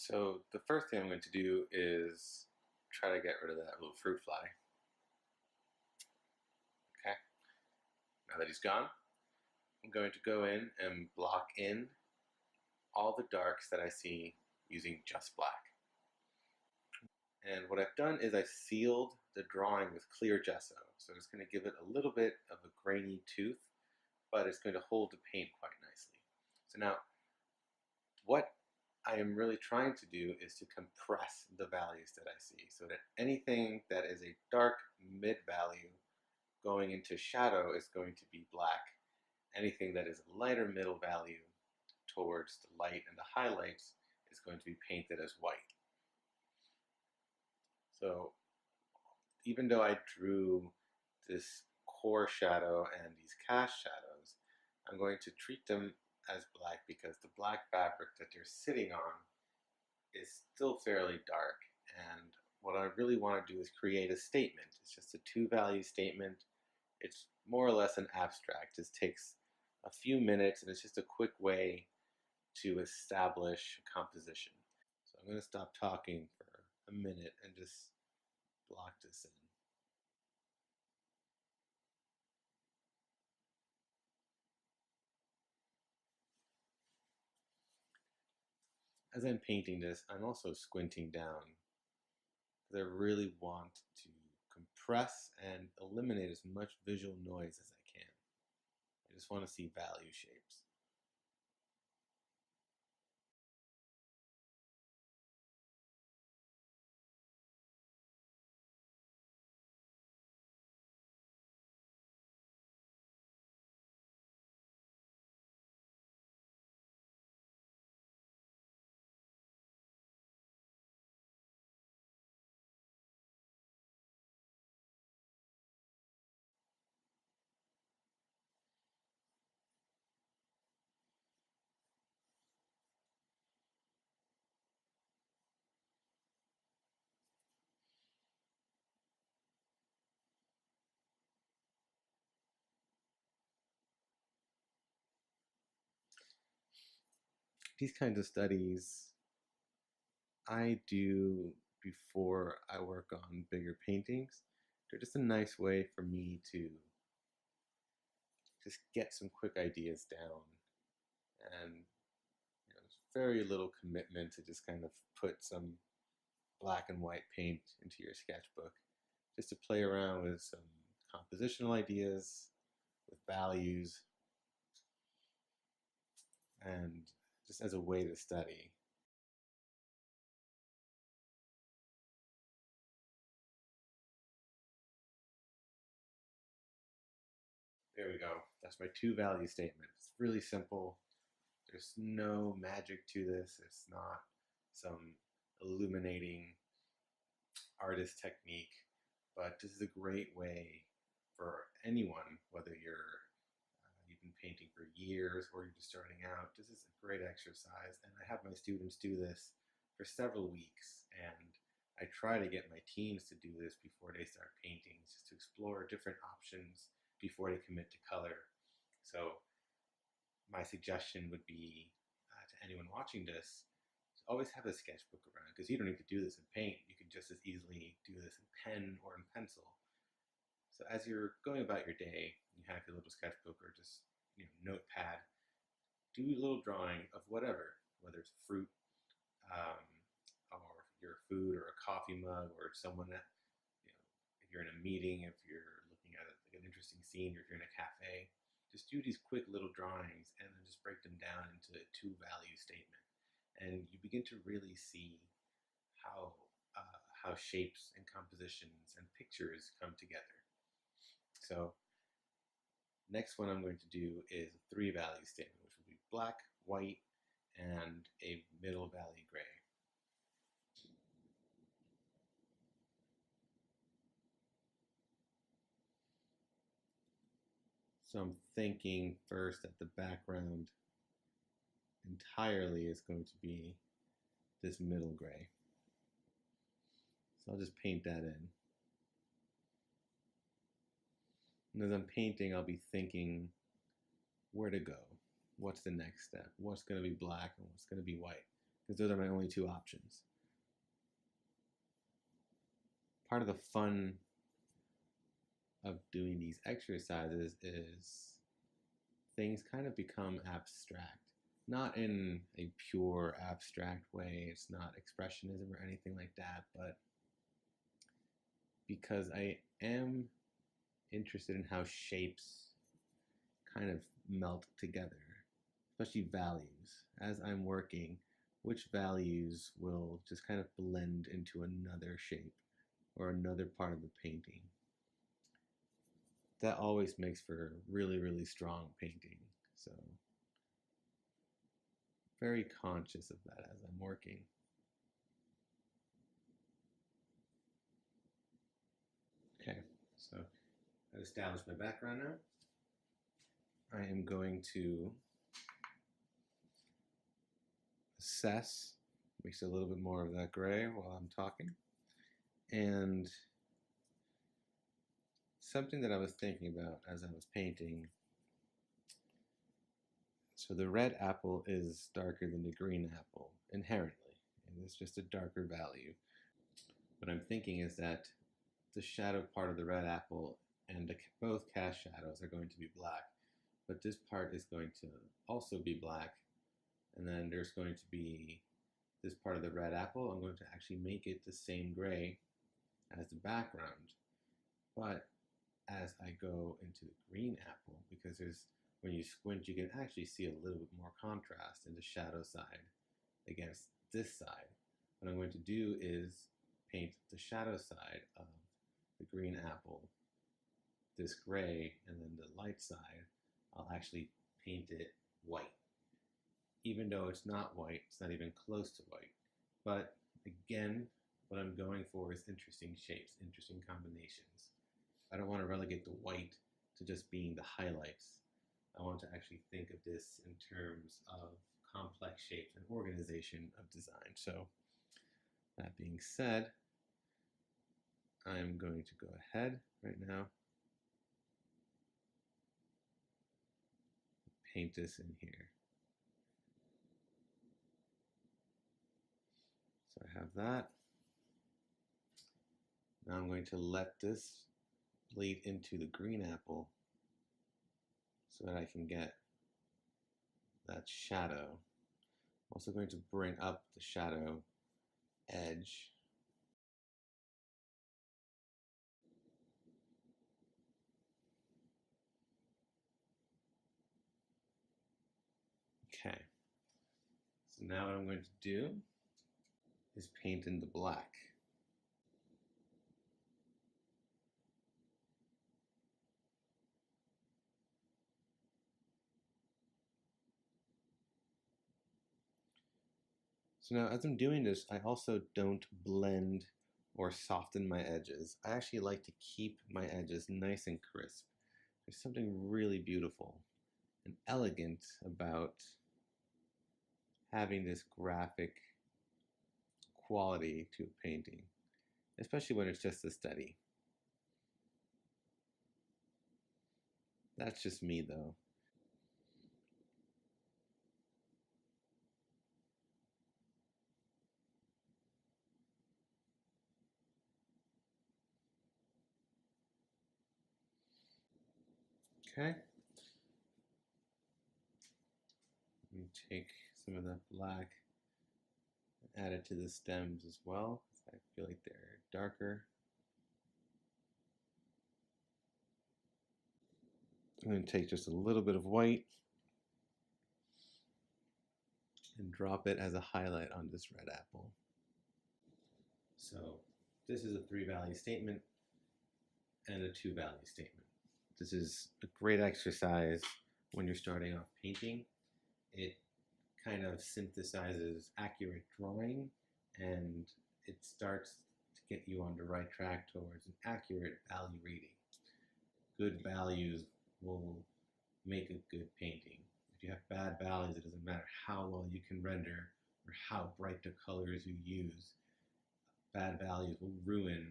So the first thing I'm going to do is try to get rid of that little fruit fly. Okay, now that he's gone, I'm going to go in and block in all the darks that I see using just black. And what I've done is I sealed the drawing with clear gesso. So it's going to give it a little bit of a grainy tooth, but it's going to hold the paint quite nicely. So now, what I am really trying to do is to compress the values that I see so that anything that is a dark mid value going into shadow is going to be black. Anything that is a lighter middle value towards the light and the highlights is going to be painted as white. So even though I drew this core shadow and these cast shadows, I'm going to treat them as black because the black fabric that they're sitting on is still fairly dark. And what I really want to do is create a statement. It's just a two-value statement. It's more or less an abstract. This takes a few minutes and it's just a quick way to establish a composition. So I'm going to stop talking for a minute and just block this in. As I'm painting this, I'm also squinting down because I really want to compress and eliminate as much visual noise as I can. I just want to see value shapes. These kinds of studies I do before I work on bigger paintings. They're just a nice way for me to just get some quick ideas down. And there's very little commitment to just kind of put some black and white paint into your sketchbook, just to play around with some compositional ideas, with values, and just as a way to study. There we go. That's my two value statement. It's really simple. There's no magic to this. It's not some illuminating artist technique, but this is a great way for anyone, whether you've been painting for years or you're just starting out. This is a great exercise, and I have my students do this for several weeks, and I try to get my teams to do this before they start painting, just to explore different options before they commit to color. So my suggestion would be to anyone watching this, always have a sketchbook around because you don't need to do this in paint. You can just as easily do this in pen or in pencil. So as you're going about your day, you have your little sketchbook or just notepad. Do a little drawing of whatever, whether it's fruit, um, or your food, or a coffee mug, or someone that if you're in a meeting, if you're looking at like an interesting scene, or if you're in a cafe. Just do these quick little drawings and then just break them down into a two value statement, and you begin to really see how shapes and compositions and pictures come together. So next one I'm going to do is a three value statement, which will be black, white, and a middle valley gray. So I'm thinking first that the background entirely is going to be this middle gray. So I'll just paint that in. And as I'm painting, I'll be thinking where to go. What's the next step? What's going to be black and what's going to be white? because those are my only two options. Part of the fun of doing these exercises is things kind of become abstract. Not in a pure abstract way, it's not expressionism or anything like that, but because I am interested in how shapes kind of melt together, especially values. As I'm working, which values will just kind of blend into another shape or another part of the painting. That always makes for really, really strong painting. So very conscious of that as I'm working. Okay, so I've established my background now. I am going to assess, mix a little bit more of that gray while I'm talking. And something that I was thinking about as I was painting, so the red apple is darker than the green apple inherently, and it's just a darker value. What I'm thinking is that the shadow part of the red apple and both cast shadows are going to be black, but this part is going to also be black, and then there's going to be this part of the red apple. I'm going to actually make it the same gray as the background, but as I go into the green apple, because when you squint, you can actually see a little bit more contrast in the shadow side against this side. What I'm going to do is paint the shadow side of the green apple this gray, and then the light side, I'll actually paint it white. Even though it's not white, it's not even close to white. But again, what I'm going for is interesting shapes, interesting combinations. I don't want to relegate the white to just being the highlights. I want to actually think of this in terms of complex shapes and organization of design. So that being said, I'm going to go ahead right now, paint this in here. So I have that. Now I'm going to let this bleed into the green apple so that I can get that shadow. I'm also going to bring up the shadow edge. Okay, so now what I'm going to do is paint in the black. So now as I'm doing this, I also don't blend or soften my edges. I actually like to keep my edges nice and crisp. There's something really beautiful and elegant about having this graphic quality to a painting, especially when it's just a study. That's just me though. Okay. Let me take some of that black and add it to the stems as well. I feel like they're darker. I'm going to take just a little bit of white and drop it as a highlight on this red apple. So this is a 3-value statement and a 2-value statement. This is a great exercise when you're starting off painting. It kind of synthesizes accurate drawing, and it starts to get you on the right track towards an accurate value reading. Good values will make a good painting. If you have bad values, it doesn't matter how well you can render or how bright the colors you use. Bad values will ruin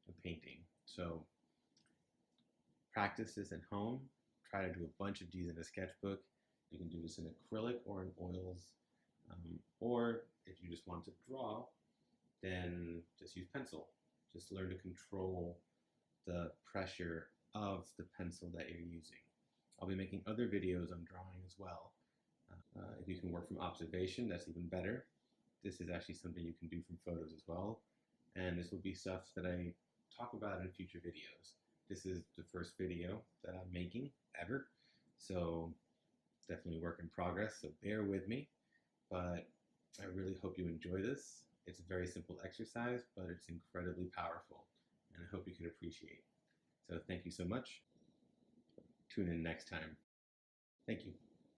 a painting. So practice this at home. Try to do a bunch of these in a sketchbook. You can do this in acrylic or in oils, or if you just want to draw, then just use pencil. Just learn to control the pressure of the pencil that you're using. I'll be making other videos on drawing as well. If you can work from observation, that's even better. This is actually something you can do from photos as well. And this will be stuff that I talk about in future videos. This is the first video that I'm making ever. So definitely work in progress, so bear with me. But I really hope you enjoy this. It's a very simple exercise, but it's incredibly powerful, and I hope you can appreciate. So thank you so much. Tune in next time. Thank you.